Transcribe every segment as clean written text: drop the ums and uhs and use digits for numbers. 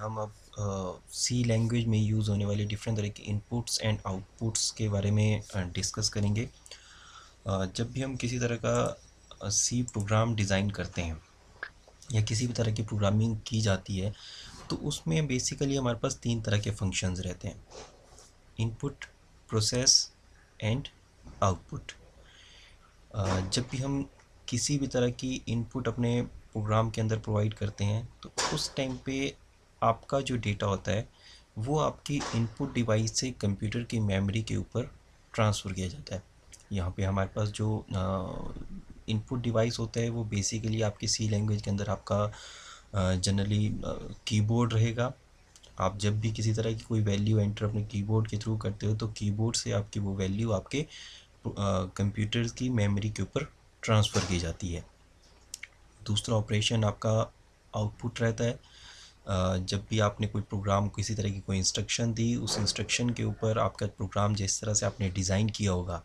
हम अब सी लैंग्वेज में यूज़ होने वाले डिफरेंट तरह के इनपुट्स एंड आउटपुट्स के बारे में डिस्कस करेंगे। जब भी हम किसी तरह का सी प्रोग्राम डिज़ाइन करते हैं या किसी भी तरह की प्रोग्रामिंग की जाती है, तो उसमें बेसिकली हमारे पास तीन तरह के फंक्शंस रहते हैं: इनपुट, प्रोसेस एंड आउटपुट। जब भी हम किसी भी तरह की इनपुट अपने प्रोग्राम के अंदर प्रोवाइड करते हैं, तो उस टाइम पे आपका जो डेटा होता है वो आपकी इनपुट डिवाइस से कंप्यूटर की मेमोरी के ऊपर ट्रांसफ़र किया जाता है। यहाँ पे हमारे पास जो इनपुट डिवाइस होता है वो बेसिकली आपकी सी लैंग्वेज के अंदर आपका जनरली कीबोर्ड रहेगा। आप जब भी किसी तरह की कोई वैल्यू एंटर अपने कीबोर्ड के थ्रू करते हो, तो कीबोर्ड से आपकी वो वैल्यू आपके कंप्यूटर की मेमोरी के ऊपर ट्रांसफ़र की जाती है। दूसरा ऑपरेशन आपका आउटपुट रहता है। जब भी आपने कोई प्रोग्राम, किसी तरह की कोई इंस्ट्रक्शन दी, उस इंस्ट्रक्शन के ऊपर आपका प्रोग्राम जिस तरह से आपने डिज़ाइन किया होगा,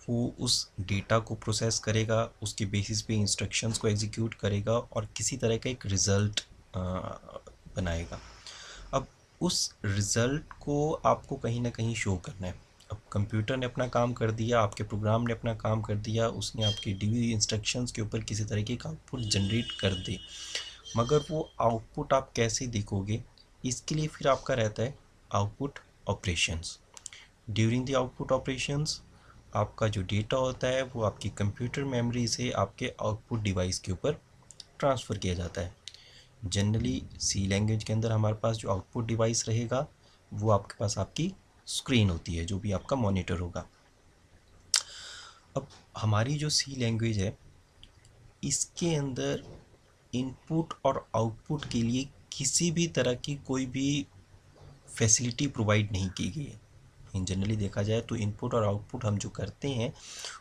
वो उस डेटा को प्रोसेस करेगा, उसके बेसिस पे इंस्ट्रक्शंस को एग्जीक्यूट करेगा और किसी तरह का एक रिज़ल्ट बनाएगा। अब उस रिज़ल्ट को आपको कहीं ना कहीं शो करना है। अब कंप्यूटर ने अपना काम कर दिया, आपके प्रोग्राम ने अपना काम कर दिया, उसने आपकी दी हुई इंस्ट्रक्शंस के ऊपर किसी तरीके का आउटपुट जनरेट कर दे, मगर वो आउटपुट आप कैसे देखोगे, इसके लिए फिर आपका रहता है output operations. During the output operations आपका जो डेटा होता है वो आपकी कंप्यूटर मेमोरी से आपके आउटपुट डिवाइस के ऊपर ट्रांसफ़र किया जाता है। जनरली सी लैंग्वेज के अंदर हमारे पास जो आउटपुट डिवाइस रहेगा वो आपके पास आपकी स्क्रीन होती है, जो भी आपका मॉनिटर होगा। अब हमारी जो सी लैंग्वेज है, इसके अंदर इनपुट और आउटपुट के लिए किसी भी तरह की कोई भी फैसिलिटी प्रोवाइड नहीं की गई है। इन जनरली देखा जाए तो इनपुट और आउटपुट हम जो करते हैं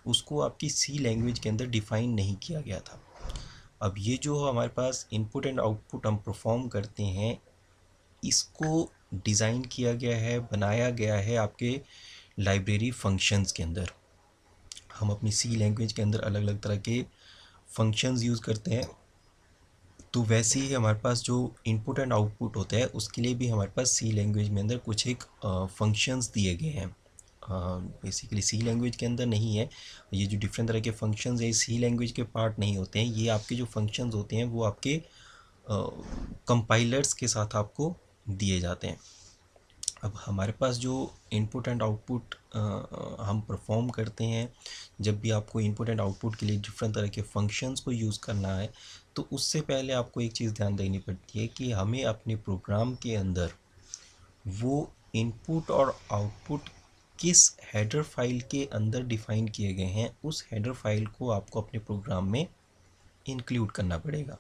उसको आपकी सी लैंग्वेज के अंदर डिफ़ाइन नहीं किया गया था। अब ये जो हमारे पास इनपुट एंड आउटपुट हम परफॉर्म करते हैं, इसको डिज़ाइन किया गया है, बनाया गया है आपके लाइब्रेरी फंक्शंस के अंदर। हम अपनी सी लैंग्वेज के अंदर अलग अलग तरह के फंक्शंस यूज़ करते हैं, तो वैसे ही हमारे पास जो इनपुट एंड आउटपुट होता है उसके लिए भी हमारे पास सी लैंग्वेज में अंदर कुछ एक फंक्शंस दिए गए हैं। बेसिकली सी लैंग्वेज के अंदर नहीं है, ये जो डिफरेंट तरह के फंक्शंस हैं सी लैंग्वेज के पार्ट नहीं होते हैं। ये आपके जो फंक्शंस होते हैं वो आपके कंपाइलर्स के साथ आपको दिए जाते हैं। अब हमारे पास जो इनपुट एंड आउटपुट हम परफॉर्म करते हैं, जब भी आपको इनपुट एंड आउटपुट के लिए डिफरेंट तरह के फंक्शंस को यूज़ करना है, तो उससे पहले आपको एक चीज़ ध्यान देनी पड़ती है कि हमें अपने प्रोग्राम के अंदर वो इनपुट और आउटपुट किस हेडर फाइल के अंदर डिफ़ाइन किए गए हैं, उस हेडर फाइल को आपको अपने प्रोग्राम में इंक्लूड करना पड़ेगा।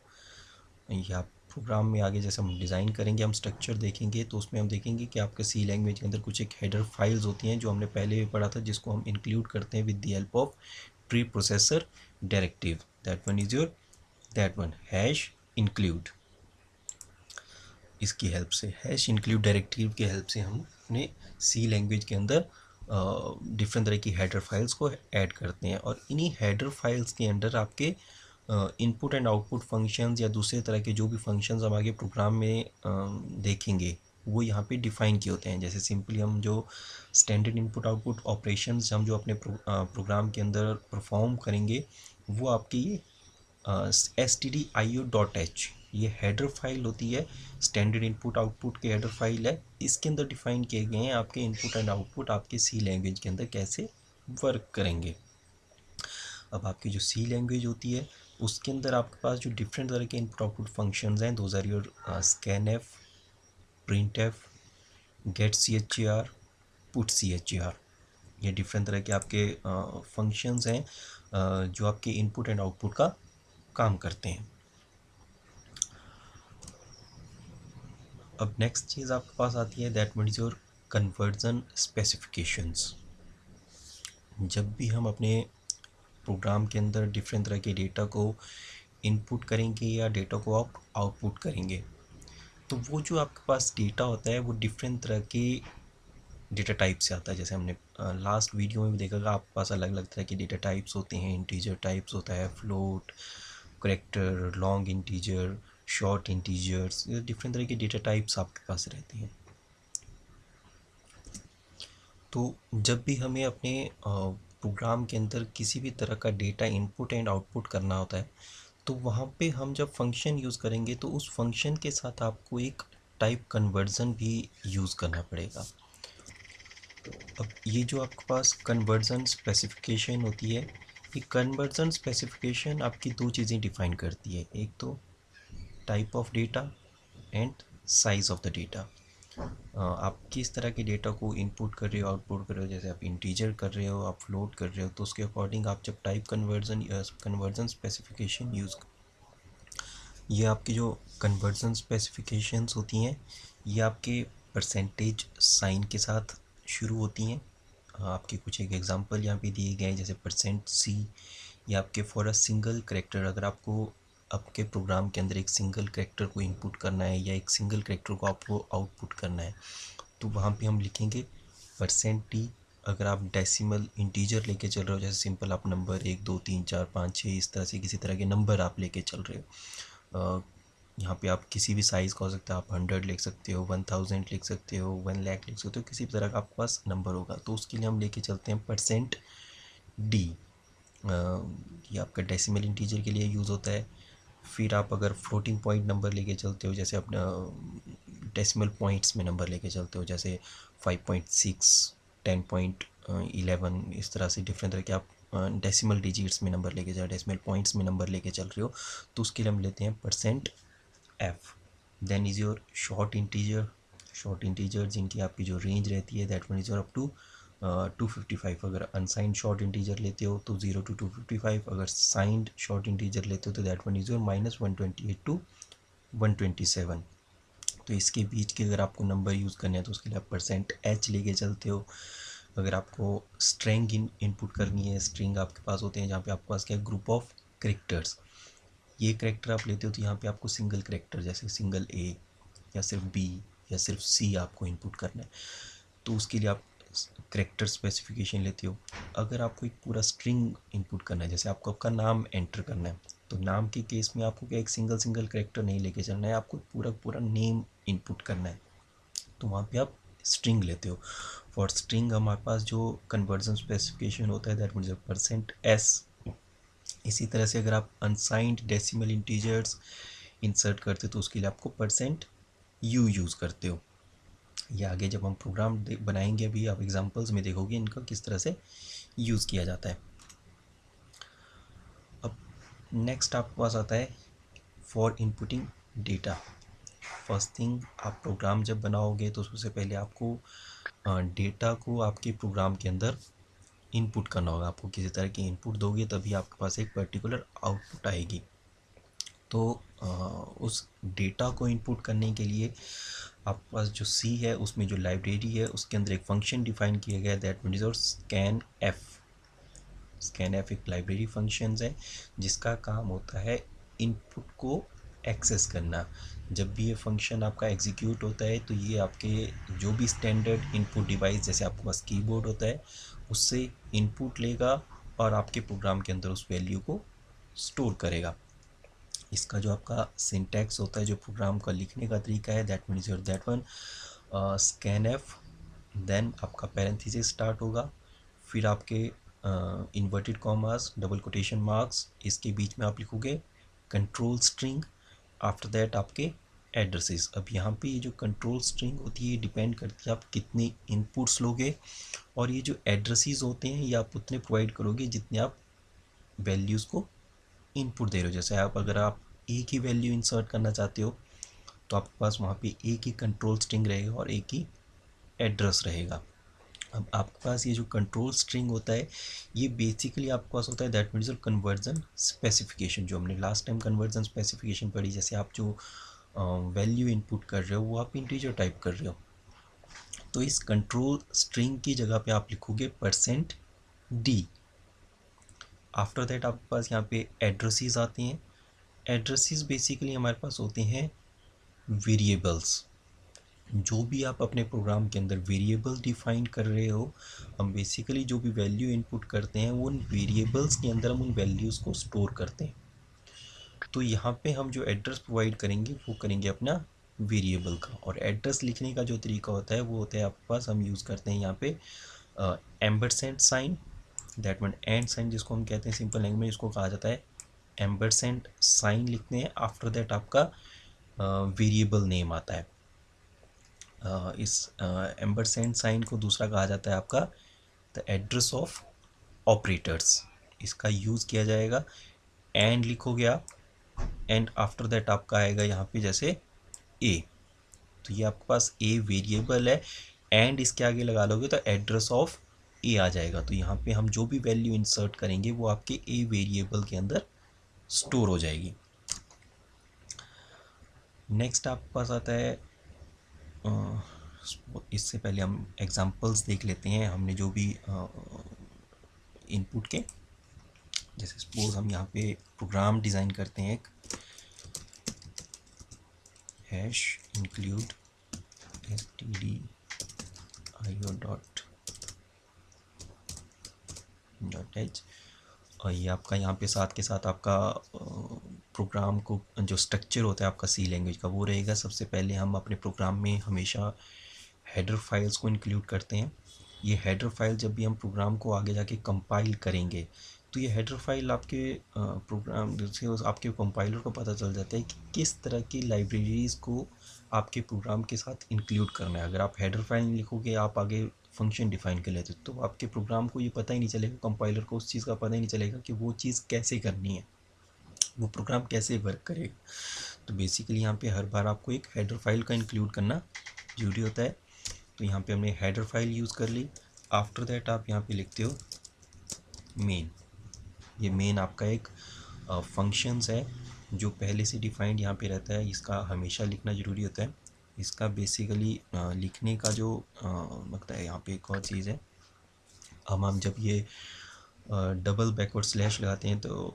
या प्रोग्राम में आगे जैसे हम डिज़ाइन करेंगे, हम स्ट्रक्चर देखेंगे, तो उसमें हम देखेंगे कि आपके सी लैंग्वेज के अंदर कुछ एक हेडर फाइल्स होती हैं जो हमने पहले भी पढ़ा था, जिसको हम इंक्लूड करते हैं with the help of pre processor directive. That one hash include. इसकी हेल्प से, हैश इंक्लूड डायरेक्टिव की हेल्प से हम अपने सी लैंग्वेज के अंदर डिफरेंट तरह की हेडर फाइल्स को ऐड करते हैं, और इन्हीं हेडर फाइल्स के अंदर आपके इनपुट एंड आउटपुट फंक्शंस या दूसरे तरह के जो भी फंक्शंस हम आगे प्रोग्राम में देखेंगे वो यहाँ पे डिफ़ाइन किए होते हैं। जैसे सिंपली हम जो स्टैंडर्ड इनपुट आउटपुट ऑपरेशंस हम जो अपने प्रोग्राम के अंदर परफॉर्म करेंगे, वो आपकी ये stdio.h ये हेडर फाइल होती है, स्टैंडर्ड इनपुट आउटपुट की हेडर फाइल है। इसके अंदर डिफ़ाइन किए गए हैं आपके इनपुट एंड आउटपुट आपके सी लैंग्वेज के अंदर कैसे वर्क करेंगे। अब आपकी जो सी लैंग्वेज होती है उसके अंदर आपके पास जो डिफरेंट तरह के इनपुट आउटपुट फंक्शंस हैं, those are your scanf, printf, get char, put char. ये डिफरेंट तरह के आपके फंक्शंस हैं जो आपके इनपुट एंड आउटपुट का काम करते हैं। अब नेक्स्ट चीज़ आपके पास आती है, that means your conversion specifications. जब भी हम अपने प्रोग्राम के अंदर डिफरेंट तरह के डेटा को इनपुट करेंगे या डेटा को आप आउटपुट करेंगे, तो वो जो आपके पास डेटा होता है वो डिफरेंट तरह के डेटा टाइप से आता है। जैसे हमने लास्ट वीडियो में भी देखा कि आपके पास अलग अलग तरह के डेटा टाइप्स होते हैं। इंटीजर टाइप्स होता है, float, character, long integer, short integers, different तरह के डेटा टाइप्स आपके पास रहते हैं। तो जब भी हमें अपने प्रोग्राम के अंदर किसी भी तरह का डेटा इनपुट एंड आउटपुट करना होता है, तो वहाँ पे हम जब फंक्शन यूज़ करेंगे तो उस फंक्शन के साथ आपको एक टाइप कन्वर्जन भी यूज़ करना पड़ेगा। अब ये जो आपके पास कन्वर्जन स्पेसिफिकेशन होती है, ये कन्वर्जन स्पेसिफिकेशन आपकी दो चीज़ें डिफाइन करती है, एक तो type of data and size of the data. आप किस तरह के डेटा को इनपुट कर रहे हो, आउटपुट कर रहे हो, जैसे आप इंटीजर कर रहे हो, आप फ्लोट कर रहे हो, तो उसके अकॉर्डिंग आप जब टाइप कन्वर्जन स्पेसिफिकेशन ये आपकी जो कन्वर्जन स्पेसिफिकेशंस होती हैं, ये आपके परसेंटेज साइन के साथ शुरू होती हैं। आपके कुछ एक एग्जांपल यहाँ पे दिए गए हैं, जैसे %C, ये आपके फॉर अ सिंगल करेक्टर, अगर आपको आपके प्रोग्राम के अंदर एक सिंगल करेक्टर को इनपुट करना है या एक सिंगल करेक्टर को आपको आउटपुट करना है, तो वहाँ पे हम लिखेंगे %D। अगर आप डेसिमल इंटीजर लेके चल रहे हो, जैसे सिंपल आप नंबर 1 2 3 4 5 6 इस तरह से किसी तरह के नंबर आप लेके चल रहे हो, यहाँ पे आप किसी भी साइज़ का हो सकता है, आप 100 लिख सकते हो, 1000 लिख सकते हो, 1 लाख लिख सकते हो, किसी भी तरह का आपके पास नंबर होगा, तो उसके लिए हम लेके चलते हैं %D। ये आपका डेसिमल इंटीजर के लिए यूज़ होता है। फिर आप अगर फ्लोटिंग पॉइंट नंबर लेके चलते हो, जैसे अपना डेसिमल पॉइंट्स में नंबर लेके चलते हो, जैसे 5.6, 10.11, इस तरह से डिफरेंट तरह के आप डेसिमल डिजिट्स में नंबर लेके चल, डेसिमल पॉइंट्स में नंबर लेके चल रहे हो, तो उसके लिए हम लेते हैं %F। Then is your short integer जिनकी आपकी जो रेंज रहती है, that one is your up to 255। अगर अनसाइंड शॉर्ट इंटीजर लेते हो तो 0 to 255, अगर साइंड शॉर्ट इंटीजर लेते हो तो that one is your -128 to 127। तो इसके बीच के अगर आपको नंबर यूज़ करने हैं तो उसके लिए आप %H लेके चलते हो। अगर आपको स्ट्रिंग इनपुट करनी है, स्ट्रिंग आपके पास होते हैं जहाँ पे आपके पास क्या है, ग्रुप ऑफ करेक्टर्स, ये करेक्टर आप लेते हो तो यहाँ पे आपको सिंगल करेक्टर जैसे सिंगल A या सिर्फ B या सिर्फ C आपको इनपुट करना है, तो उसके लिए आप करेक्टर स्पेसिफिकेशन लेते हो। अगर आपको एक पूरा स्ट्रिंग इनपुट करना है, जैसे आपको आपका नाम एंटर करना है, तो नाम के केस में आपको क्या एक सिंगल करेक्टर नहीं लेके चलना है, आपको पूरा नेम इनपुट करना है, तो वहाँ पे आप स्ट्रिंग लेते हो। फॉर स्ट्रिंग हमारे पास जो कन्वर्जन स्पेसिफिकेशन होता है दैट मीन्स %S। इसी तरह से अगर आप अनसाइंड डेसिमल इंटीजर्स इंसर्ट करते हो तो उसके लिए आपको %U यूज़ करते हो। ये आगे जब हम प्रोग्राम बनाएंगे, अभी आप एग्जांपल्स में देखोगे इनका किस तरह से यूज़ किया जाता है। अब नेक्स्ट आपके पास आता है for inputting data. First thing, आप प्रोग्राम जब बनाओगे तो सबसे पहले आपको डेटा को आपके प्रोग्राम के अंदर इनपुट करना होगा। आपको किसी तरह की इनपुट दोगे तभी आपके पास एक पर्टिकुलर आउटपुट आएगी। तो उस डेटा को इनपुट करने के लिए आपके पास जो C है उसमें जो लाइब्रेरी है उसके अंदर एक फंक्शन डिफाइन किया गया है, दैट मीन्स और स्कैन एफ एक लाइब्रेरी फंक्शंस है जिसका काम होता है इनपुट को एक्सेस करना। जब भी ये फंक्शन आपका एग्जीक्यूट होता है तो ये आपके जो भी स्टैंडर्ड इनपुट डिवाइस, जैसे आपके पास कीबोर्ड होता है, उससे इनपुट लेगा और आपके प्रोग्राम के अंदर उस वैल्यू को स्टोर करेगा। इसका जो आपका सिंटैक्स होता है, जो प्रोग्राम का लिखने का तरीका है, that means your that one scanf, then आपका पैरेंथेसिस स्टार्ट होगा, फिर आपके inverted commas, double quotation marks, इसके बीच में आप लिखोगे कंट्रोल स्ट्रिंग, आफ्टर दैट आपके एड्रेसेस। अब यहाँ पे ये जो कंट्रोल स्ट्रिंग होती है डिपेंड करती है आप कितने इनपुट्स लोगे, और ये जो एड्रेसेस होते हैं ये आप उतने प्रोवाइड करोगे जितने आप वैल्यूज़ को इनपुट दे रहे हो। जैसे आप अगर आप एक ही वैल्यू इंसर्ट करना चाहते हो तो आपके पास वहाँ पे एक ही कंट्रोल स्ट्रिंग रहेगा और एक ही एड्रेस रहेगा। अब आपके पास ये जो कंट्रोल स्ट्रिंग होता है ये बेसिकली आपके पास होता है दैट मीन्स कन्वर्जन स्पेसिफिकेशन, जो हमने लास्ट टाइम कन्वर्जन स्पेसिफिकेशन पढ़ी। जैसे आप जो वैल्यू इनपुट कर रहे हो वो आप इंटीजर टाइप कर रहे हो, तो इस कंट्रोल स्ट्रिंग की जगह पे आप लिखोगे %D। आफ्टर दैट आपके पास यहाँ पे एड्रेसेस आते हैं। एड्रेसेस बेसिकली हमारे पास होते हैं वेरिएबल्स। जो भी आप अपने प्रोग्राम के अंदर वेरिएबल डिफाइन कर रहे हो, हम बेसिकली जो भी वैल्यू इनपुट करते हैं वो उन वेरिएबल्स के अंदर हम उन वैल्यूज़ को स्टोर करते हैं। तो यहाँ पे हम जो एड्रेस प्रोवाइड करेंगे वो करेंगे अपना वेरिएबल का, और एड्रेस लिखने का जो तरीका होता है वो होता है आपके पास, हम यूज़ करते हैं यहाँ पे ampersand sign, that mean and sign जिसको हम कहते हैं सिंपल लैंग्वेज में, इसको कहा जाता है एम्बरसेंड साइन लिखते हैं, आफ्टर दैट आपका वेरिएबल नेम आता है। इस एम्बरसेंड साइन को दूसरा कहा जाता है आपका द एड्रेस ऑफ ऑपरेटर्स। इसका यूज़ किया जाएगा, एंड लिखोगे आप, एंड आफ्टर दैट आपका आएगा यहाँ पे जैसे ए, तो ये आपके पास ए वेरिएबल है, एंड इसके आगे लगा लोगे तो एड्रेस ऑफ ए आ जाएगा। तो यहाँ पे हम जो भी वैल्यू इंसर्ट करेंगे वो आपके ए वेरिएबल के अंदर स्टोर हो जाएगी। नेक्स्ट आपके पास आता है, इससे पहले हम एग्जांपल्स देख लेते हैं हमने जो भी इनपुट के। जैसे सपोज हम यहाँ पे प्रोग्राम डिज़ाइन करते हैं, एक हैश इंक्लूड stdio.h, और ये आपका यहाँ पे साथ के साथ आपका प्रोग्राम को जो स्ट्रक्चर होता है आपका सी लैंग्वेज का वो रहेगा। सबसे पहले हम अपने प्रोग्राम में हमेशा हेडर फाइल्स को इंक्लूड करते हैं। ये हेडर फाइल जब भी हम प्रोग्राम को आगे जाके कंपाइल करेंगे तो ये हेडर फाइल आपके प्रोग्राम से आपके कंपाइलर को पता चल जाता है कि किस तरह की लाइब्रेरीज़ को आपके प्रोग्राम के साथ इंक्लूड करना है। अगर आप हेडर फाइल नहीं लिखोगे, आप आगे फंक्शन डिफाइन कर लेते तो आपके प्रोग्राम को ये पता ही नहीं चलेगा, कंपाइलर को उस चीज़ का पता ही नहीं चलेगा कि वो चीज़ कैसे करनी है, वो प्रोग्राम कैसे वर्क करेगा। तो बेसिकली यहाँ पे हर बार आपको एक हेडर फाइल का इंक्लूड करना जरूरी होता है। तो यहाँ पे हमने हेडर फाइल यूज़ कर ली। आफ्टर दैट आप यहाँ पे लिखते हो मेन। ये मेन आपका एक फंक्शंस है जो पहले से डिफाइंड यहाँ पे रहता है, इसका हमेशा लिखना ज़रूरी होता है। इसका बेसिकली लिखने का जो लगता है यहाँ पे एक और चीज़ है, हम जब ये डबल बैकवर्ड स्लैश लगाते हैं तो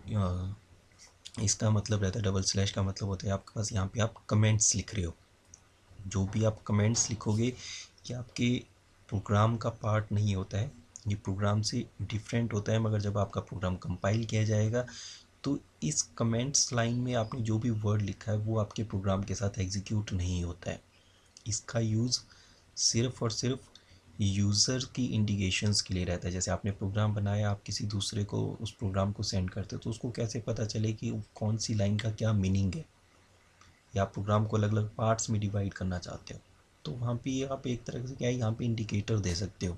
इसका मतलब रहता है, डबल स्लैश का मतलब होता है आपके पास यहाँ पे आप कमेंट्स लिख रहे हो। जो भी आप कमेंट्स लिखोगे ये आपके प्रोग्राम का पार्ट नहीं होता है, ये प्रोग्राम से डिफरेंट होता है, मगर जब आपका प्रोग्राम कंपाइल किया जाएगा तो इस कमेंट्स लाइन में आपने जो भी वर्ड लिखा है वो आपके प्रोग्राम के साथ एग्जीक्यूट नहीं होता है। इसका यूज़ सिर्फ़ और सिर्फ यूज़र की इंडिकेशंस के लिए रहता है। जैसे आपने प्रोग्राम बनाया, आप किसी दूसरे को उस प्रोग्राम को सेंड करते हो तो उसको कैसे पता चले कि कौन सी लाइन का क्या मीनिंग है, या आप प्रोग्राम को अलग अलग पार्ट्स में डिवाइड करना चाहते हो तो वहाँ पे आप एक तरह से क्या है यहाँ पे इंडिकेटर दे सकते हो।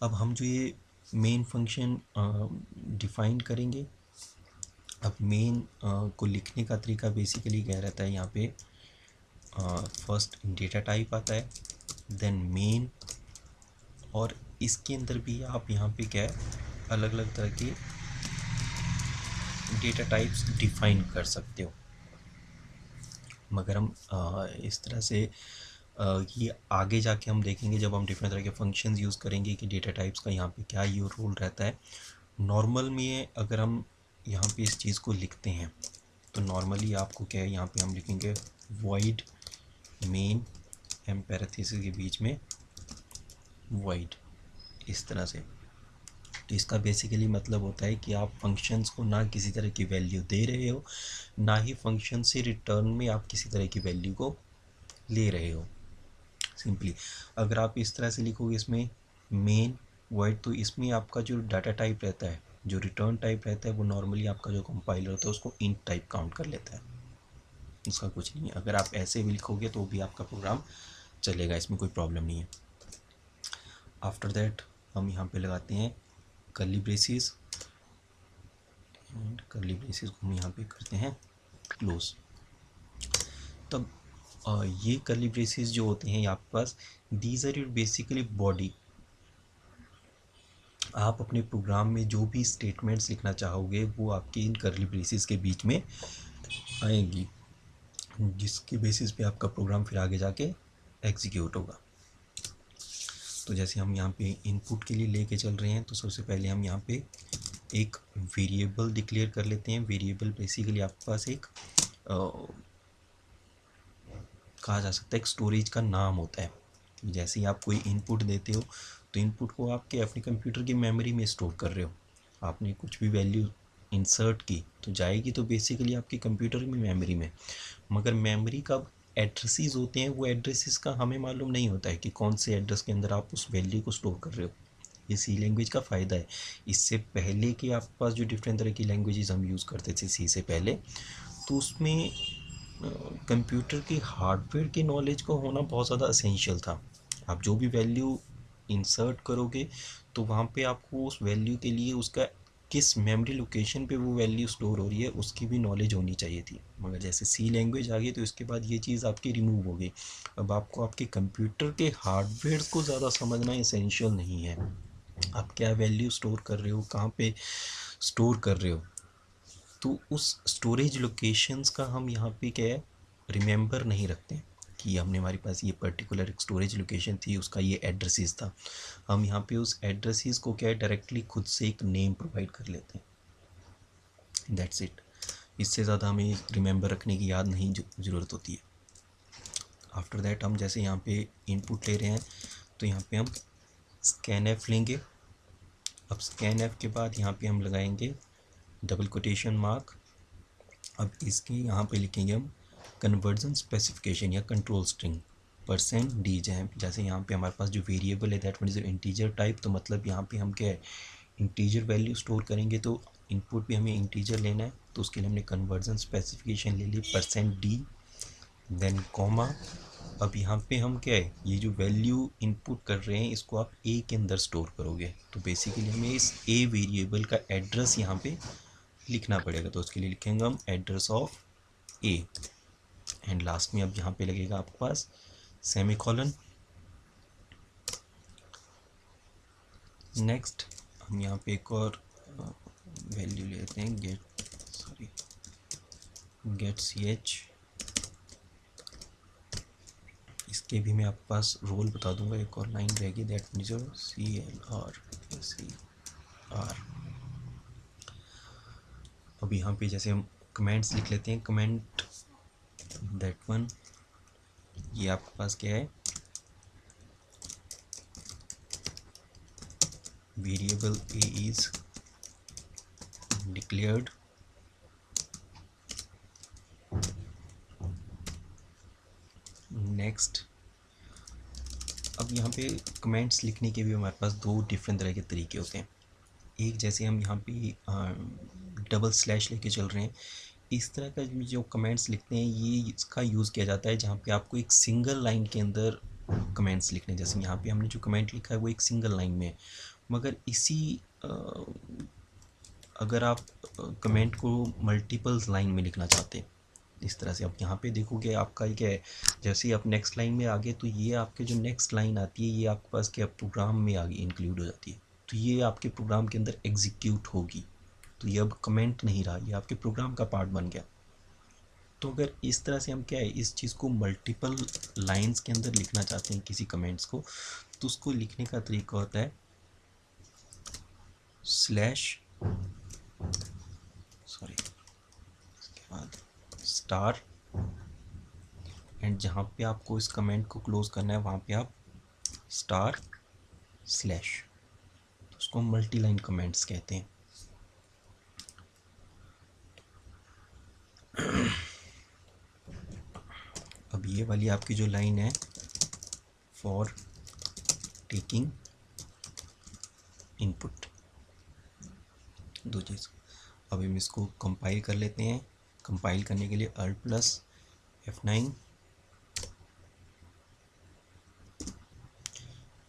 अब हम जो ये मेन फंक्शन डिफ़ाइन करेंगे, अब मेन को लिखने का तरीका बेसिकली क्या रहता है, यहाँ पे फर्स्ट डेटा टाइप आता है, देन मेन, और इसके अंदर भी आप यहाँ पे क्या है अलग अलग तरह के डेटा टाइप्स डिफ़ाइन कर सकते हो। मगर हम इस तरह से ये आगे जाके हम देखेंगे जब हम डिफरेंट तरह के फंक्शंस यूज़ करेंगे कि डेटा टाइप्स का यहाँ पे क्या ये रोल रहता है। नॉर्मल में अगर हम यहाँ पे इस चीज़ को लिखते हैं तो नॉर्मली आपको क्या है यहाँ पे हम लिखेंगे void मेन एम पैरेंथेसिस के बीच में void, इस तरह से। तो इसका बेसिकली मतलब होता है कि आप फंक्शंस को ना किसी तरह की वैल्यू दे रहे हो, ना ही फंक्शन से रिटर्न में आप किसी तरह की वैल्यू को ले रहे हो। सिंपली अगर आप इस तरह से लिखोगे इसमें मेन void, तो इसमें आपका जो डाटा टाइप रहता है, जो रिटर्न टाइप रहता है, वो नॉर्मली आपका जो कंपाइलर होता है उसको इंट टाइप काउंट कर लेता है, उसका कुछ नहीं है। अगर आप ऐसे भी लिखोगे तो भी आपका प्रोग्राम चलेगा, इसमें कोई प्रॉब्लम नहीं है। आफ्टर दैट हम यहाँ पे लगाते हैं curly braces, and curly braces को हम यहाँ पे करते हैं क्लोज। तब ये कर्ली ब्रेसेस जो होते हैं आपके पास, these are your basically body. आप अपने प्रोग्राम में जो भी स्टेटमेंट्स लिखना चाहोगे वो आपके इन कर्ली ब्रेसेस के बीच में आएंगी, जिसके बेसिस पे आपका प्रोग्राम फिर आगे जाके एग्जीक्यूट होगा। तो जैसे हम यहाँ पे इनपुट के लिए लेके चल रहे हैं तो सबसे पहले हम यहाँ पे एक वेरिएबल डिक्लेयर कर लेते हैं। वेरिएबल बेसिकली आपके पास एक कहा जा सकता है एक स्टोरेज का नाम होता है। जैसे ही आप कोई इनपुट देते हो तो इनपुट को आपके अपने कंप्यूटर की मेमोरी में स्टोर कर रहे हो। आपने कुछ भी वैल्यू इंसर्ट की तो जाएगी तो बेसिकली आपके कंप्यूटर में मेमोरी में, मगर मेमोरी का एड्रेसेस होते हैं, वो एड्रेसेस का हमें मालूम नहीं होता है कि कौन से एड्रेस के अंदर आप उस वैल्यू को स्टोर कर रहे हो। ये सी लैंग्वेज का फ़ायदा है। इससे पहले के आपके पास जो डिफरेंट तरह की लैंग्वेजेस हम यूज़ करते थे सी से पहले, तो उसमें कंप्यूटर की हार्डवेयर की नॉलेज को होना बहुत ज़्यादा असेंशियल था। आप जो भी वैल्यू इंसर्ट करोगे तो वहाँ पे आपको उस वैल्यू के लिए उसका किस मेमोरी लोकेशन पे वो वैल्यू स्टोर हो रही है उसकी भी नॉलेज होनी चाहिए थी। मगर जैसे सी लैंग्वेज आ गई तो इसके बाद ये चीज़ आपकी रिमूव हो गई। अब आपको आपके कंप्यूटर के हार्डवेयर को ज़्यादा समझना इसेंशियल नहीं है। आप क्या वैल्यू स्टोर कर रहे हो, कहाँ पे स्टोर कर रहे हो, तो उस स्टोरेज लोकेशंस का हम यहाँ पे क्या है रिमेंबर नहीं रखते हैं कि हमने हमारे पास ये पर्टिकुलर एक स्टोरेज लोकेशन थी, उसका ये एड्रेसेस था। हम यहाँ पे उस एड्रेसेस को क्या है डायरेक्टली खुद से एक नेम प्रोवाइड कर लेते हैं, दैट्स इट। इससे ज़्यादा हमें रिमेंबर रखने की याद नहीं ज़रूरत होती है। आफ्टर दैट हम जैसे यहाँ पे इनपुट ले रहे हैं तो यहाँ पे हम स्कैन एफ लेंगे। अब स्कैन एफ के बाद यहाँ पे हम लगाएंगे डबल कोटेशन मार्क। अब इसके यहाँ पे लिखेंगे हम कन्वर्जन स्पेसिफिकेशन या कंट्रोल स्ट्रिंग %d। जैसे यहाँ पे हमारे पास जो वेरिएबल है that mean is integer type, तो मतलब यहाँ पे हम क्या है इंटीजर वैल्यू स्टोर करेंगे, तो इनपुट भी हमें इंटीजर लेना है, तो उसके लिए हमने कन्वर्जन स्पेसिफिकेशन ले ली %d देन कॉमा। अब यहाँ पे हम क्या है ये जो वैल्यू इनपुट कर रहे हैं इसको आप ए के अंदर स्टोर करोगे, तो बेसिकली हमें इस ए वेरिएबल का एड्रेस यहाँ पे लिखना पड़ेगा, तो उसके लिए लिखेंगे हम address of A. And last में अब यहाँ पे लगेगा आपके पास सेमीकोलन। नेक्स्ट हम यहाँ पे एक और वैल्यू लेते हैं गेट सी एच। इसके भी मैं आपके पास रोल बता दूंगा, एक और लाइन रहेगी दैट मीन्स CLR। अब यहाँ पे जैसे हम कमेंट्स लिख लेते हैं, कमेंट दैट वन, ये आपके पास क्या है variable a is declared next. अब यहाँ पे कमेंट्स लिखने के भी हमारे पास दो डिफरेंट तरह के तरीके होते हैं। एक जैसे हम यहाँ पे डबल स्लैश लेके चल रहे हैं, इस तरह का जो कमेंट्स लिखते हैं ये इसका यूज़ किया जाता है जहाँ पे आपको एक सिंगल लाइन के अंदर कमेंट्स लिखने, जैसे यहाँ पे हमने जो कमेंट लिखा है वो एक सिंगल लाइन में है, मगर इसी अगर आप कमेंट को मल्टीपल लाइन में लिखना चाहते हैं इस तरह से, अब यहाँ पे देखोगे आपका क्या है जैसे ही आप नेक्स्ट लाइन में आगे तो ये आपके जो नेक्स्ट लाइन आती है ये आपके पास क्या प्रोग्राम में आगे इंक्लूड हो जाती है, तो ये आपके प्रोग्राम के अंदर एग्जीक्यूट होगी, तो ये अब कमेंट नहीं रहा, ये आपके प्रोग्राम का पार्ट बन गया। तो अगर इस तरह से हम क्या है इस चीज़ को मल्टीपल लाइंस के अंदर लिखना चाहते हैं किसी कमेंट्स को, तो उसको लिखने का तरीका होता है स्लैश इसके बाद स्टार, एंड जहाँ पे आपको इस कमेंट को क्लोज करना है वहाँ पे आप स्टार स्लैश, तो उसको मल्टी लाइन कमेंट्स कहते हैं। अब ये वाली आपकी जो लाइन है फॉर टेकिंग इनपुट, दो चीज़। अब हम इसको कंपाइल कर लेते हैं। कंपाइल करने के लिए Alt+F9।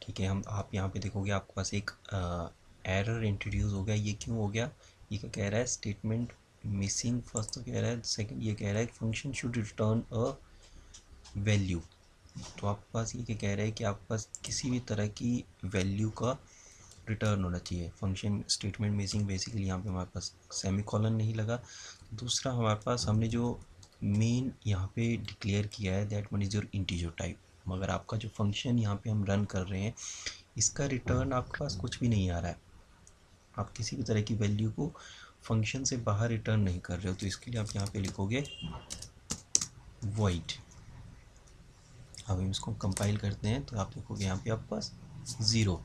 ठीक है, हम आप यहाँ पे देखोगे आपके पास एक एरर इंट्रोड्यूस हो गया। ये क्यों हो गया, ये क्या कह रहा है स्टेटमेंट मिसिंग फर्स्ट तो कह रहा है, सेकंड ये कह रहा है function should return a value. तो आपके पास ये क्या कह रहा है कि आपके पास किसी भी तरह की वैल्यू का रिटर्न होना चाहिए। फंक्शन स्टेटमेंट मिसिंग बेसिकली यहाँ पे हमारे पास सेमीकोलन नहीं लगा। दूसरा हमारे पास हमने जो मेन यहाँ पे डिक्लेयर किया है that one is your integer type, मगर आपका जो फंक्शन यहाँ पे हम रन कर रहे हैं इसका रिटर्न आपके पास कुछ भी नहीं आ रहा है। आप किसी भी तरह की वैल्यू को फंक्शन से बाहर रिटर्न नहीं कर रहे हो, तो इसके लिए आप यहाँ पे लिखोगे void। अब हम इसको कंपाइल करते हैं तो आप देखोगे यहाँ पे आपके पास 0।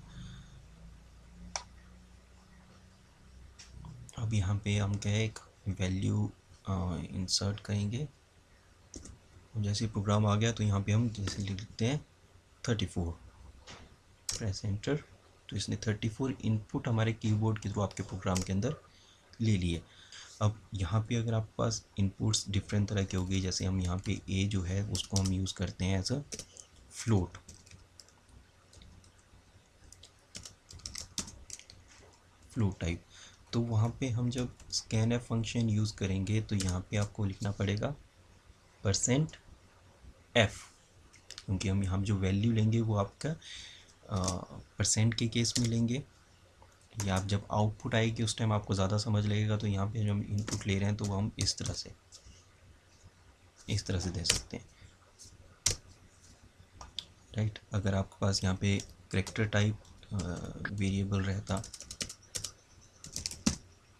अब अब यहाँ पे हम क्या है, एक वैल्यू इंसर्ट करेंगे। जैसे प्रोग्राम आ गया तो यहाँ पे हम जैसे लिख लेते हैं 34, प्रेस एंटर। तो इसने 34 इनपुट हमारे कीबोर्ड के थ्रू आपके प्रोग्राम के अंदर ले लिए। अब यहाँ पे अगर आपके पास इनपुट्स डिफरेंट तरह के हो गए, जैसे हम यहाँ पे ए जो है उसको हम यूज़ करते हैं as a float, float type, तो वहाँ पे हम जब स्कैन एफ फंक्शन यूज़ करेंगे तो यहाँ पे आपको लिखना पड़ेगा %f, क्योंकि हम जो वैल्यू लेंगे वो आपका परसेंट के केस में लेंगे, या आप जब आउटपुट आएगी उस टाइम आपको ज़्यादा समझ लगेगा। तो यहाँ पे जब हम इनपुट ले रहे हैं तो वो हम इस तरह से दे सकते हैं, राइट। अगर आपके पास यहाँ पे कैरेक्टर टाइप वेरिएबल रहता,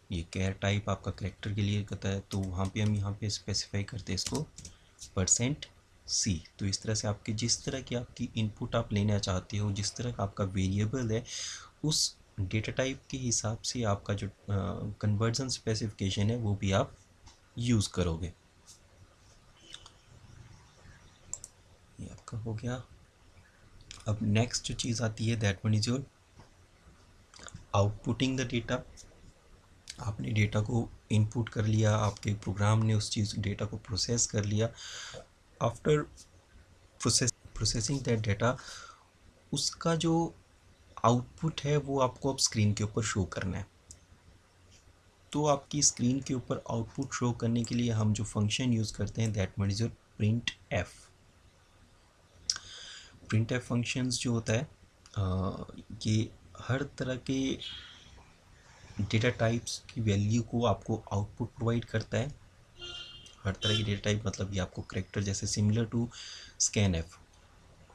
ये कैर टाइप आपका कैरेक्टर के लिए कहता है, तो वहाँ पे हम यहाँ पे स्पेसिफाई करते हैं इसको %c। तो इस तरह से आपकी जिस तरह की आपकी इनपुट आप लेना चाहते हो, जिस तरह का आपका वेरिएबल है, उस डेटा टाइप के हिसाब से आपका जो कन्वर्जन स्पेसिफिकेशन है वो भी आप यूज़ करोगे। ये आपका हो गया। अब नेक्स्ट जो चीज़ आती है that one is your outputting the data. आपने डेटा को इनपुट कर लिया, आपके प्रोग्राम ने उस चीज़ डेटा को प्रोसेस कर लिया। आफ्टर प्रोसेसिंग दैट डेटा, उसका जो आउटपुट है वो आपको अब स्क्रीन के ऊपर शो करना है। तो आपकी स्क्रीन के ऊपर आउटपुट शो करने के लिए हम जो फंक्शन यूज़ करते हैं that one is your print F. Print F functions जो होता है ये हर तरह के डेटा टाइप्स की वैल्यू को आपको आउटपुट प्रोवाइड करता है। हर तरह की डेटा टाइप मतलब ये आपको कैरेक्टर, जैसे similar to scanf,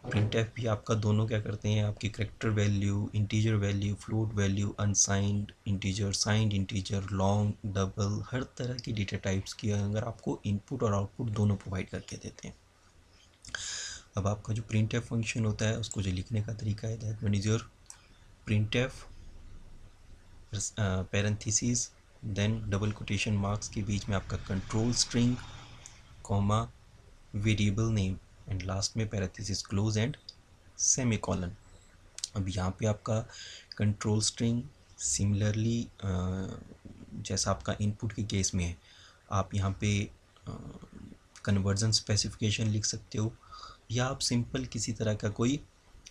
printf भी आपका दोनों क्या करते हैं, आपकी character value, integer value, float value, unsigned integer, signed integer, long, double, हर तरह की डेटा टाइप्स की अगर आपको इनपुट और आउटपुट दोनों प्रोवाइड करके देते हैं। अब आपका जो प्रिंट एफ फंक्शन होता है उसको जो लिखने का तरीका है that one is your printf parenthesis, then double quotation marks के बीच में आपका control string, comma, variable name, and last में पैरेंथेसिस क्लोज एंड सेमीकोलन। अब यहाँ पे आपका कंट्रोल स्ट्रिंग सिमिलरली जैसा आपका इनपुट के केस में है, आप यहाँ पे कन्वर्जन स्पेसिफिकेशन लिख सकते हो, या आप सिंपल किसी तरह का कोई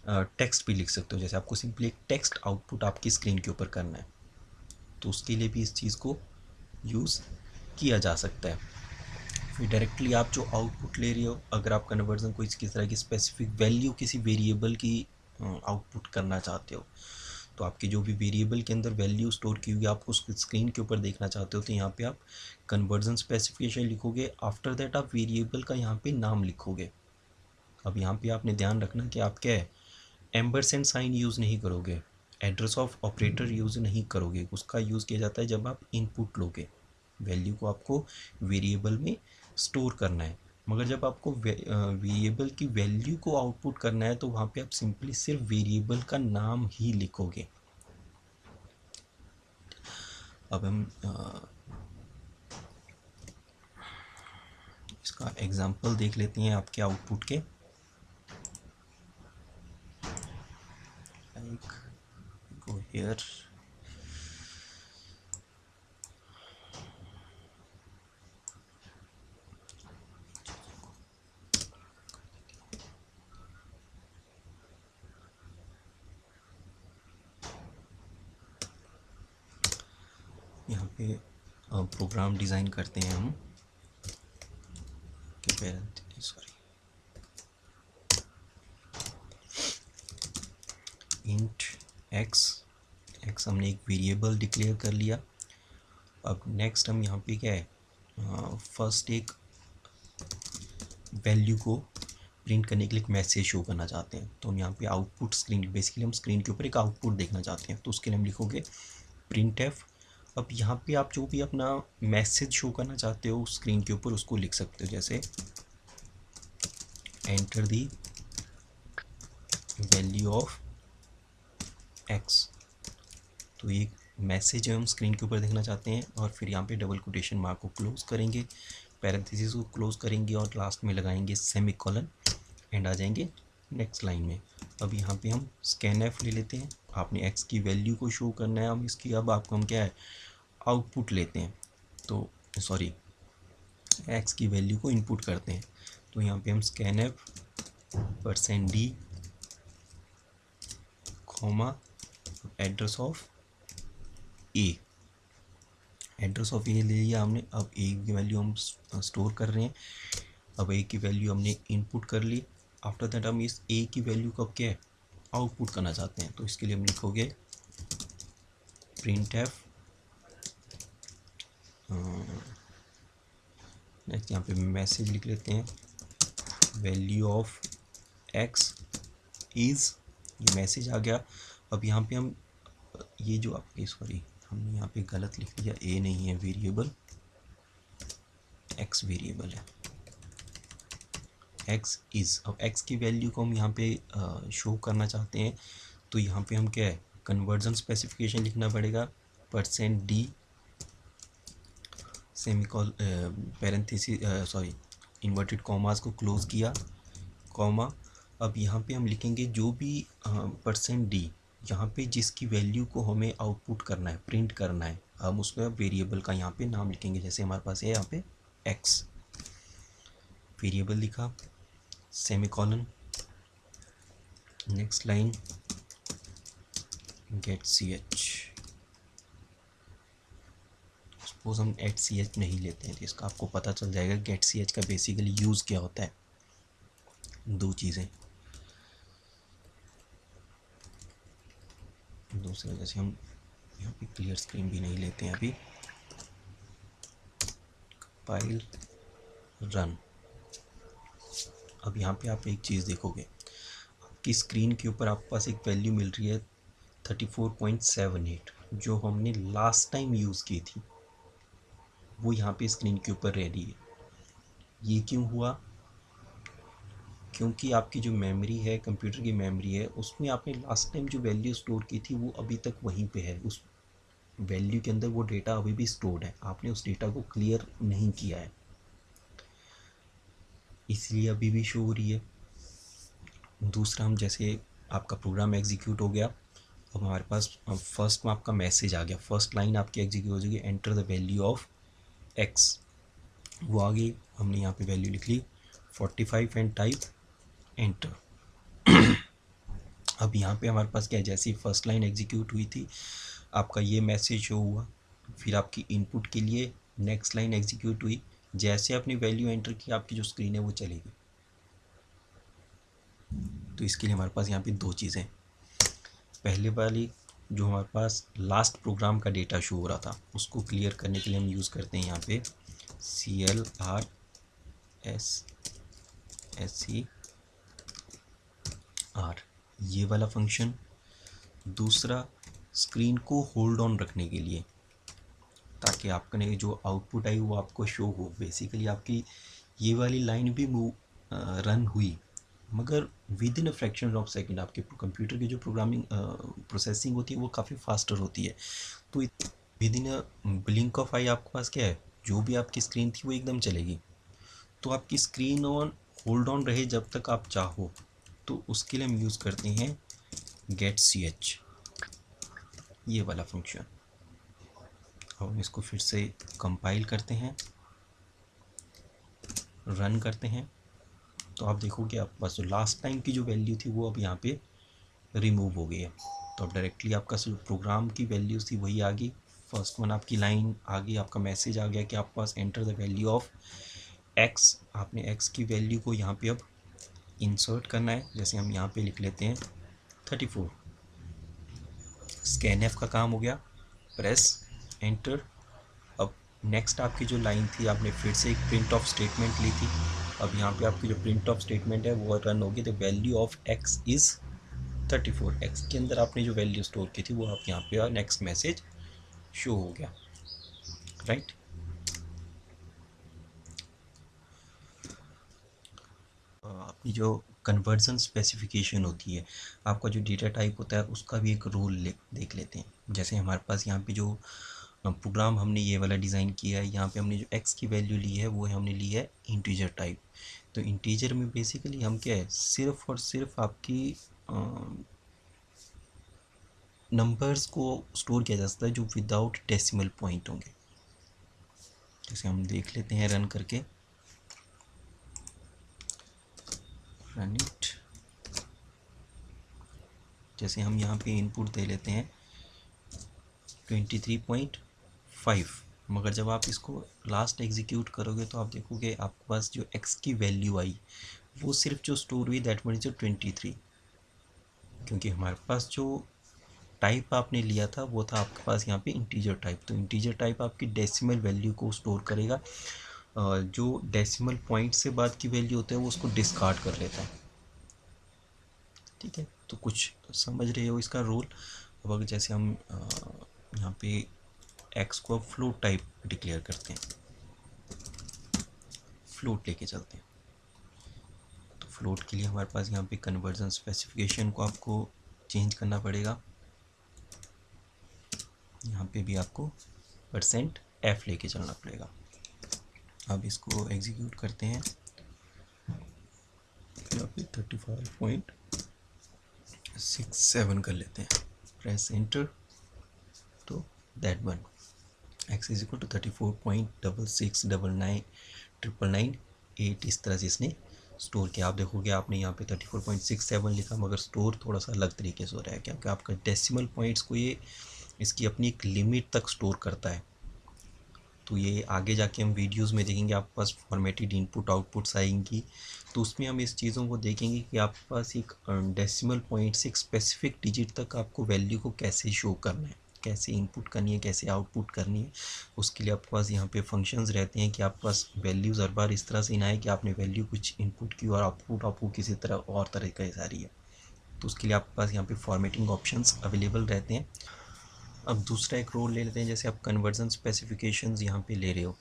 टेक्स्ट भी लिख सकते हो। जैसे आपको सिंपली एक टेक्स्ट आउटपुट आपकी स्क्रीन के ऊपर करना है तो उसके लिए भी इस चीज़ को यूज़ किया जा सकता है। फिर डायरेक्टली आप जो आउटपुट ले रहे हो, अगर आप कन्वर्जन को किस तरह की स्पेसिफिक वैल्यू किसी वेरिएबल की आउटपुट करना चाहते हो, तो आपके जो भी वेरिएबल के अंदर वैल्यू स्टोर की हुई है आपको उसको स्क्रीन के ऊपर देखना चाहते हो, तो यहाँ पे आप कन्वर्जन स्पेसिफिकेशन लिखोगे। आफ्टर दैट आप वेरिएबल का यहाँ पे नाम लिखोगे। अब यहाँ पे आपने ध्यान रखना कि आप क्या है, एम्परसेंड साइन यूज़ नहीं करोगे, एड्रेस ऑफ ऑपरेटर यूज़ नहीं करोगे। उसका यूज़ किया जाता है जब आप इनपुट लोगे, वैल्यू को आपको वेरिएबल में स्टोर करना है। मगर जब आपको वेरिएबल की वैल्यू को आउटपुट करना है तो वहाँ पे आप सिंपली सिर्फ वेरिएबल का नाम ही लिखोगे। अब हम इसका एग्जांपल देख लेते हैं आपके आउटपुट के। लाइक गो हियर, यहाँ पे प्रोग्राम डिज़ाइन करते हैं हम सॉरी इंट एक्स हमने एक वेरिएबल डिक्लेयर कर लिया। अब नेक्स्ट हम यहाँ पे क्या है, फर्स्ट एक वैल्यू को प्रिंट करने के लिए एक मैसेज शो करना चाहते हैं। तो हम यहाँ पे आउटपुट स्क्रीन, बेसिकली हम स्क्रीन के ऊपर एक आउटपुट देखना चाहते हैं, तो उसके लिए हम लिखोगे प्रिंट एफ। अब यहाँ पे आप जो भी अपना मैसेज शो करना चाहते हो स्क्रीन के ऊपर उसको लिख सकते हो, जैसे enter the value of x. तो ये मैसेज हम स्क्रीन के ऊपर देखना चाहते हैं, और फिर यहाँ पे डबल कोटेशन मार्क को क्लोज करेंगे, पैरेंथेसिस को क्लोज करेंगे और लास्ट में लगाएंगे सेमीकोलन एंड आ जाएंगे नेक्स्ट लाइन में। अब यहाँ पे हम स्कैनएफ ले लेते हैं, आपने एक्स की वैल्यू को शो करना है, हम इसकी अब आपको हम क्या है आउटपुट लेते हैं, तो सॉरी एक्स की वैल्यू को इनपुट करते हैं। तो यहाँ पे हम scanf %d comma address of a, address of a ले लिया हमने। अब ए की वैल्यू हम स्टोर कर रहे हैं, अब ए की वैल्यू हमने इनपुट कर ली। आफ्टर दैट हम इस ए की वैल्यू को अब क्या है आउटपुट करना चाहते हैं, तो इसके लिए हम लिखोगे प्रिंट एफ, नेक्स्ट यहाँ पे मैसेज लिख लेते हैं वैल्यू ऑफ एक्स इज़, ये मैसेज आ गया। अब यहाँ पे हम ये जो आपके सॉरी हमने यहाँ पे गलत लिख दिया, ए नहीं है वेरिएबल, एक्स वेरिएबल है, एक्स इज़। अब एक्स की वैल्यू को हम यहाँ पे शो करना चाहते हैं, तो यहाँ पे हम क्या है कन्वर्जन स्पेसिफिकेशन लिखना पड़ेगा, %d semicolon parenthesis sorry inverted commas को क्लोज किया, कॉमा। अब यहाँ पे हम लिखेंगे जो भी %d यहाँ पे जिसकी वैल्यू को हमें आउटपुट करना है, प्रिंट करना है, हम उसका वेरिएबल का यहाँ पे नाम लिखेंगे। जैसे हमारे पास है यहाँ पे x, वेरिएबल लिखा, semicolon, next line get ch। Suppose हम @ch नहीं लेते हैं, तो इसका आपको पता चल जाएगा गेट ch का बेसिकली यूज़ क्या होता है। दो चीज़ें, दूसरे जैसे हम यहाँ पे क्लियर स्क्रीन भी नहीं लेते हैं अभी, फाइल रन। अब यहाँ पे आप एक चीज़ देखोगे, आपकी स्क्रीन के ऊपर आपके पास एक वैल्यू मिल रही है 34.78, जो हमने लास्ट टाइम यूज़ की थी, वो यहाँ पे स्क्रीन के ऊपर रह रही है। ये क्यों हुआ? क्योंकि आपकी जो मेमोरी है, कंप्यूटर की मेमोरी है, उसमें आपने लास्ट टाइम जो वैल्यू स्टोर की थी वो अभी तक वहीं पे है, उस वैल्यू के अंदर वो डेटा अभी भी स्टोर्ड है, आपने उस डेटा को क्लियर नहीं किया है, इसलिए अभी भी शो हो रही है। दूसरा, हम जैसे आपका प्रोग्राम एग्जीक्यूट हो गया, अब हमारे पास फर्स्ट में आपका मैसेज आ गया, फर्स्ट लाइन आपकी एग्जीक्यूट हो जाएगी, enter the value of x, वो आ गई, हमने यहाँ पे वैल्यू लिख ली 45 एंड टाइप एंटर। अब यहाँ पे हमारे पास क्या है, जैसी फर्स्ट लाइन एग्जीक्यूट हुई थी आपका ये मैसेज शो हुआ, फिर आपकी इनपुट के लिए नेक्स्ट लाइन एग्जीक्यूट हुई, जैसे आपने वैल्यू एंटर की आपकी जो स्क्रीन है वो चलेगी। तो इसके लिए हमारे पास यहाँ पे दो चीज़ें, पहले वाली जो हमारे पास लास्ट प्रोग्राम का डेटा शो हो रहा था उसको क्लियर करने के लिए हम यूज़ करते हैं यहाँ पे CLRSCR, ये वाला फंक्शन। दूसरा, स्क्रीन को होल्ड ऑन रखने के लिए, ताकि आपने जो आउटपुट आई वो आपको शो हो। बेसिकली आपकी ये वाली लाइन भी रन हुई, मगर with in a fraction of second. आपके कंप्यूटर की जो प्रोग्रामिंग प्रोसेसिंग होती है वो काफ़ी फास्टर होती है, तो within a blink of eye आपके पास क्या है, जो भी आपकी स्क्रीन थी वो एकदम चलेगी। तो आपकी स्क्रीन ऑन होल्ड ऑन रहे जब तक आप चाहो, तो उसके लिए हम यूज़ करते हैं गेट ch, ये वाला फंक्शन। अब हम इसको फिर से कंपाइल करते हैं, रन करते हैं, तो आप देखोगे आपके पास जो लास्ट टाइम की जो वैल्यू थी वो अब यहाँ पे रिमूव हो गई है। तो अब डायरेक्टली आपका जो प्रोग्राम की वैल्यूज़ थी वही आ गई, फर्स्ट वन आपकी लाइन आ गई, आपका मैसेज आ गया कि आपके पास enter the value of x, आपने एक्स की वैल्यू को यहाँ पे अब इंसर्ट करना है। जैसे हम यहाँ पे लिख लेते हैं 34, स्कैन एफ का काम हो गया, प्रेस एंटर। अब नेक्स्ट आपकी जो लाइन थी आपने फिर से एक प्रिंट ऑफ स्टेटमेंट ली थी, अब यहाँ पे आपकी जो प्रिंट ऑफ स्टेटमेंट है वो रन होगी, तो value of x is 34, x के अंदर आपने जो वैल्यू स्टोर की थी वो आप यहाँ पे नेक्स्ट मैसेज शो हो गया, राइट। अपनी जो कन्वर्जन स्पेसिफिकेशन होती है, आपका जो डेटा टाइप होता है उसका भी एक रोल देख लेते हैं। जैसे हमारे पास यहाँ पे जो प्रोग्राम हमने ये वाला डिज़ाइन किया है, यहाँ पे हमने जो x की वैल्यू ली है वो हमने ली है इंटीजर टाइप। तो इंटीजर में बेसिकली हम क्या है, सिर्फ और सिर्फ आपकी नंबर्स को स्टोर किया जा सकता है जो विदाउट डेसिमल पॉइंट होंगे। जैसे हम देख लेते हैं रन करके, रन इट। जैसे हम यहाँ पे इनपुट दे लेते हैं 23.5, मगर जब आप इसको लास्ट एग्जीक्यूट करोगे तो आप देखोगे आपके पास जो x की वैल्यू आई वो सिर्फ जो स्टोर हुई दैट मीन्स जो 23, क्योंकि हमारे पास जो टाइप आपने लिया था वो था आपके पास यहाँ पे इंटीजर टाइप। तो इंटीजर टाइप आपकी डेसिमल वैल्यू को स्टोर करेगा, जो डेसिमल पॉइंट से बाद की वैल्यू होता है वो उसको डिस्कार्ड कर लेता है। ठीक है, तो कुछ समझ रहे हो इसका रोल। अब अगर जैसे हम यहाँ पे x को फ्लोट टाइप डिक्लेयर करते हैं, फ्लोट लेके चलते हैं, तो फ्लोट के लिए हमारे पास यहाँ पे कन्वर्जन स्पेसिफिकेशन को आपको चेंज करना पड़ेगा। यहाँ पे भी आपको %f लेके चलना पड़ेगा। अब इसको एग्जीक्यूट करते हैं, यहाँ पे 35.67 कर लेते हैं, प्रेस एंटर, तो that one x is equal to 34.66999998 इस तरह से इसने स्टोर किया। आप देखोगे आपने यहाँ पे 34.67 लिखा मगर स्टोर थोड़ा सा अलग तरीके से हो रहा है, क्योंकि आपका डेसिमल पॉइंट्स को ये इसकी अपनी एक लिमिट तक स्टोर करता है। तो ये आगे जाके हम वीडियोस में देखेंगे, आपके पास फॉर्मेटेड इनपुट आउटपुट्स आएंगी, तो उसमें हम इस चीज़ों को देखेंगे कि आपके पास एक डेसिमल पॉइंट से एक स्पेसिफिक डिजिट तक आपको वैल्यू को कैसे शो करना है, कैसे इनपुट करनी है, कैसे आउटपुट करनी है। उसके लिए आपके पास यहाँ पे फंक्शंस रहते हैं कि आपके पास वैल्यूज़ हर बार इस तरह से ना आए कि आपने वैल्यू कुछ इनपुट की और आउटपुट आपको किसी तरह और तरीके से आ रही है। तो उसके लिए आपके पास यहाँ पे फॉर्मेटिंग ऑप्शंस अवेलेबल रहते हैं। अब दूसरा एक रोल ले लेते हैं, जैसे आप कन्वर्जन स्पेसिफिकेशंस यहाँ पे ले रहे हो,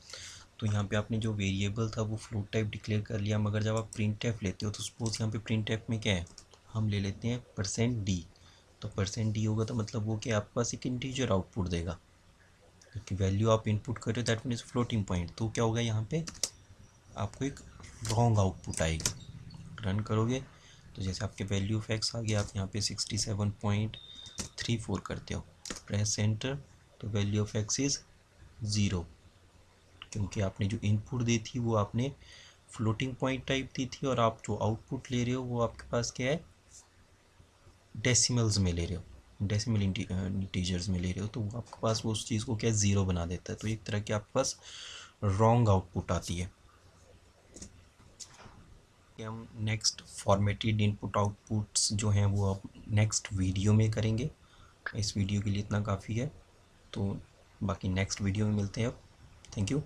तो यहाँ पे आपने जो वेरिएबल था वो फ्लोट टाइप डिक्लेयर कर लिया, मगर जब आप printf लेते हो तो सपोज यहाँ पे printf में क्या है, हम ले लेते हैं %d। तो %d होगा तो मतलब वो क्या आपके पास एक इंटीजर आउटपुट देगा, क्योंकि वैल्यू आप इनपुट कर रहे हो दैट मीन्स फ्लोटिंग पॉइंट। तो क्या होगा, यहाँ पे आपको एक रॉन्ग आउटपुट आएगी। रन करोगे तो जैसे आपके वैल्यू ऑफ x आ गया, आप यहाँ पे 67.34 करते हो, प्रेस एंटर, तो वैल्यू ऑफ x इज़ 0, क्योंकि आपने जो इनपुट दी थी वो आपने फ्लोटिंग पॉइंट टाइप दी थी और आप जो आउटपुट ले रहे हो वो आपके पास क्या है, डेसिमल्स में ले रहे हो, डेसिमल इंटीजर्स में ले रहे हो, तो वो आपके पास वो उस चीज़ को क्या 0 बना देता है। तो एक तरह की आपके पास रॉन्ग आउटपुट आती है। हम नेक्स्ट फॉर्मेटेड इनपुट आउटपुट्स जो हैं वो आप नेक्स्ट वीडियो में करेंगे। इस वीडियो के लिए इतना काफ़ी है, तो बाकी नेक्स्ट वीडियो में मिलते हैं। अब थैंक यू।